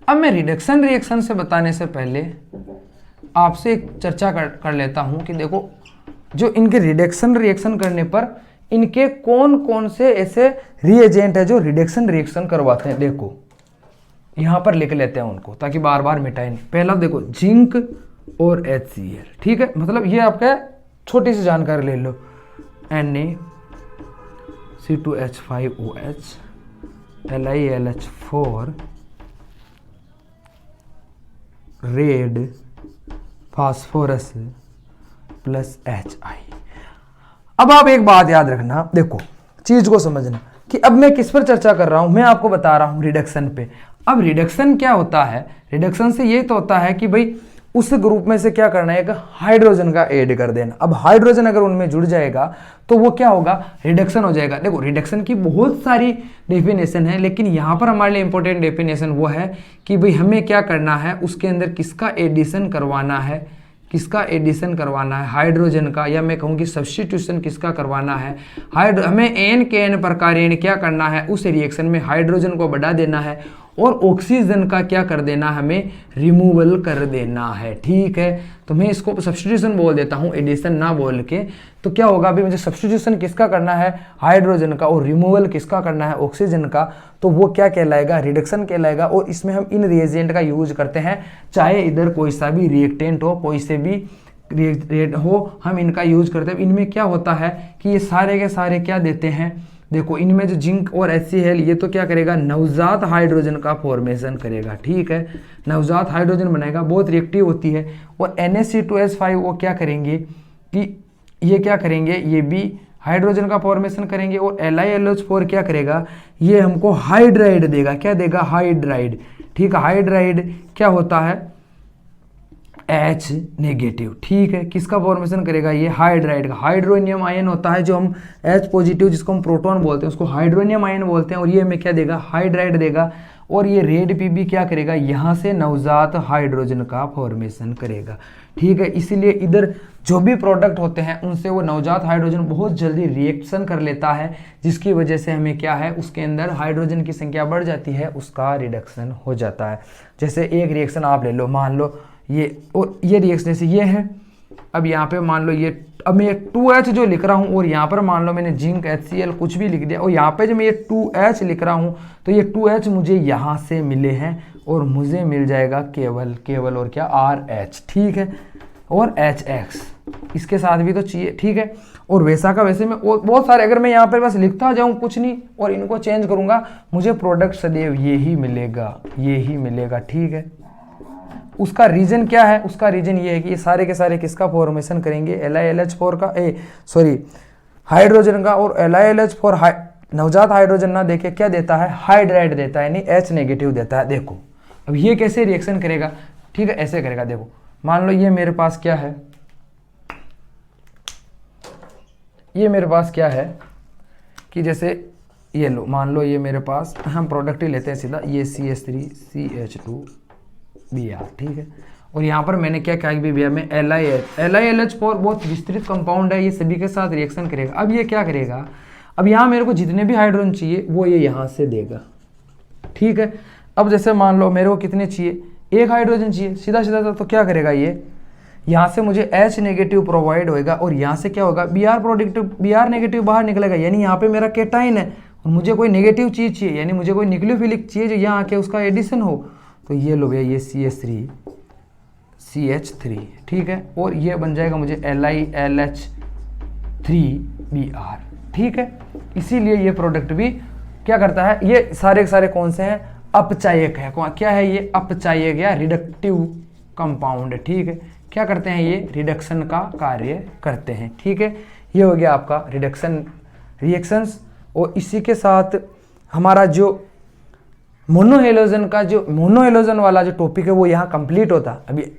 अब मैं रिडक्शन रिएक्शन से बताने से पहले आपसे एक चर्चा कर लेता हूं कि देखो जो इनके रिडक्शन रिएक्शन करने पर इनके कौन कौन से ऐसे रिएजेंट है जो रिडक्शन रिएक्शन करवाते हैं। देखो यहां पर लिख लेते हैं उनको ताकि बार बार मिटाए नहीं। पहला देखो जिंक और HCl। ठीक है, मतलब ये आपका छोटी सी जानकारी ले लो, Na(C2H5OH) LiLH4 red phosphorus plus HI। अब आप एक बात याद रखना, देखो चीज को समझना कि अब मैं किस पर चर्चा कर रहा हूं, मैं आपको बता रहा हूं रिडक्शन पे। अब रिडक्शन क्या होता है, रिडक्शन से ये तो होता है कि भाई उस ग्रुप में से क्या करना है, एक हाइड्रोजन का ऐड कर देना। अब हाइड्रोजन अगर उनमें जुड़ जाएगा तो वो क्या होगा, रिडक्शन हो जाएगा। देखो रिडक्शन की बहुत सारी डेफिनेशन है, लेकिन यहाँ पर हमारे लिए इंपॉर्टेंट डेफिनेशन वो है कि भाई हमें क्या करना है, उसके अंदर किसका एडिशन करवाना है, किसका एडिशन करवाना है, हाइड्रोजन का, या मैं कहूँ कि सब्स्टिट्यूशन किसका करवाना है। हमें एन के एन प्रकार क्या करना है, उस रिएक्शन में हाइड्रोजन को बढ़ा देना है और ऑक्सीजन का क्या कर देना, हमें रिमूवल कर देना है। ठीक है, तो मैं इसको सब्स्टिट्यूशन बोल देता हूं एडिशन ना बोल के। तो क्या होगा, अभी मुझे सब्स्टिट्यूशन किसका करना है, हाइड्रोजन का, और रिमूवल किसका करना है, ऑक्सीजन का। तो वो क्या कहलाएगा, रिडक्शन कहलाएगा। और इसमें हम इन रिएजेंट का यूज करते हैं, चाहे इधर कोई सा भी रिएक्टेंट हो, कोई से भी रिएक्टेंट हो, हम इनका यूज करते हैं। इनमें क्या होता है कि ये सारे के सारे क्या देते हैं, देखो इनमें जो जिंक और HCl ये तो क्या करेगा, नवजात हाइड्रोजन का फॉर्मेशन करेगा। ठीक है, नवजात हाइड्रोजन बनाएगा, बहुत रिएक्टिव होती है। और NaC2H5 वो क्या करेंगे कि ये क्या करेंगे, ये भी हाइड्रोजन का फॉर्मेशन करेंगे। और LiLH4 क्या करेगा, ये हमको हाइड्राइड देगा। क्या देगा, हाइड्राइड। ठीक है, हाइड्राइड क्या होता है, H नेगेटिव। ठीक है, किसका फॉर्मेशन करेगा, ये हाइड्राइड का। हाइड्रोनियम आयन होता है जो हम H पॉजिटिव जिसको हम प्रोटॉन बोलते हैं उसको हाइड्रोनियम आयन बोलते हैं। और ये हमें क्या देगा, हाइड्राइड देगा। और ये रेड Pb क्या करेगा, यहाँ से नवजात हाइड्रोजन का फॉर्मेशन करेगा। ठीक है, इसीलिए इधर जो भी प्रोडक्ट होते हैं उनसे वो नवजात हाइड्रोजन बहुत जल्दी रिएक्शन कर लेता है, जिसकी वजह से हमें क्या है, उसके अंदर हाइड्रोजन की संख्या बढ़ जाती है, उसका रिडक्शन हो जाता है। जैसे एक रिएक्शन आप ले लो, मान लो ये, और ये रिएक्शन जैसे ये है। अब यहाँ पे मान लो ये, अब मैं ये 2H जो लिख रहा हूँ, और यहाँ पर मान लो मैंने जिंक HCl कुछ भी लिख दिया, और यहाँ पे जब मैं ये 2H लिख रहा हूँ तो ये 2H मुझे यहाँ से मिले हैं, और मुझे मिल जाएगा केवल और क्या, RH। ठीक है, और HX इसके साथ भी तो चाहिए। ठीक है, और वैसा का वैसे में बहुत सारे, अगर मैं यहाँ पर बस लिखता जाऊँ कुछ नहीं और इनको चेंज करूँगा, मुझे प्रोडक्ट सदैव ये ही मिलेगा। ठीक है, उसका रीजन क्या है, उसका रीजन ये है कि ये सारे के सारे किसका फॉर्मेशन करेंगे, LiLH4 का, हाइड्रोजन का। और LiLH4 नवजात हाइड्रोजन ना देके क्या देता है, हाइड्राइड देता है, यानी H नेगेटिव देता है। देखो अब ये कैसे रिएक्शन करेगा, ठीक है, ऐसे करेगा। देखो मान लो ये मेरे पास क्या है, ये मेरे पास क्या है कि जैसे ये लो, मान लो ये मेरे पास, हम प्रोडक्ट ही लेते हैं सीधा, ये CH3CH2Br। ठीक है, और यहाँ पर मैंने क्या कहा कि भैया में LiLH4 बहुत विस्तृत कंपाउंड है, ये सभी के साथ रिएक्शन करेगा। अब ये क्या करेगा, अब यहाँ मेरे को जितने भी हाइड्रोजन चाहिए वो ये यहाँ से देगा। ठीक है, अब जैसे मान लो मेरे को कितने चाहिए, एक हाइड्रोजन चाहिए, सीधा सीधा तो क्या करेगा, ये यहाँ से मुझे H नेगेटिव प्रोवाइड होएगा, और यहाँ से क्या होगा, Br नेगेटिव बाहर निकलेगा, यानी यहाँ पे मेरा केटाइन है और मुझे कोई नेगेटिव चीज़ चाहिए, यानी मुझे कोई न्यूक्लियोफिलिक चाहिए जो यहाँ आके उसका एडिशन हो। तो ये लो भैया, ये CH3 ठीक है, और ये बन जाएगा मुझे LiLH3Br। ठीक है, इसीलिए ये प्रोडक्ट भी क्या करता है, ये सारे के सारे कौन से हैं, अपचायक है। क्या है ये, अपचायक या रिडक्टिव कंपाउंड। ठीक है, क्या करते हैं, ये रिडक्शन का कार्य करते हैं। ठीक है, ये हो गया आपका रिडक्शन रिएक्शंस। और इसी के साथ हमारा जो मोनोहेलोजन का जो मोनोहेलोजन वाला जो टॉपिक है वो यहाँ कंप्लीट होता। अभी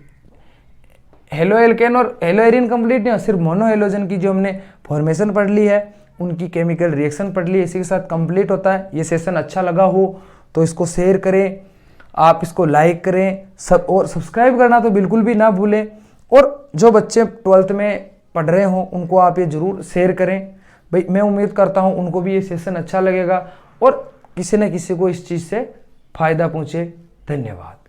हेलो एल्केन और हेलो एरिन कंप्लीट नहीं, सिर्फ मोनोहेलोजन की जो हमने फॉर्मेशन पढ़ ली है, उनकी केमिकल रिएक्शन पढ़ ली है, इसी के साथ कंप्लीट होता है। ये सेशन अच्छा लगा हो तो इसको शेयर करें, आप इसको लाइक करें, सब और सब्सक्राइब करना तो बिल्कुल भी ना भूलें। और जो बच्चे 12th में पढ़ रहे हों उनको आप ये ज़रूर शेयर करें भाई, मैं उम्मीद करता हूँ उनको भी ये सेशन अच्छा लगेगा और किसी न किसी को इस चीज़ से फ़ायदा पहुँचे। धन्यवाद।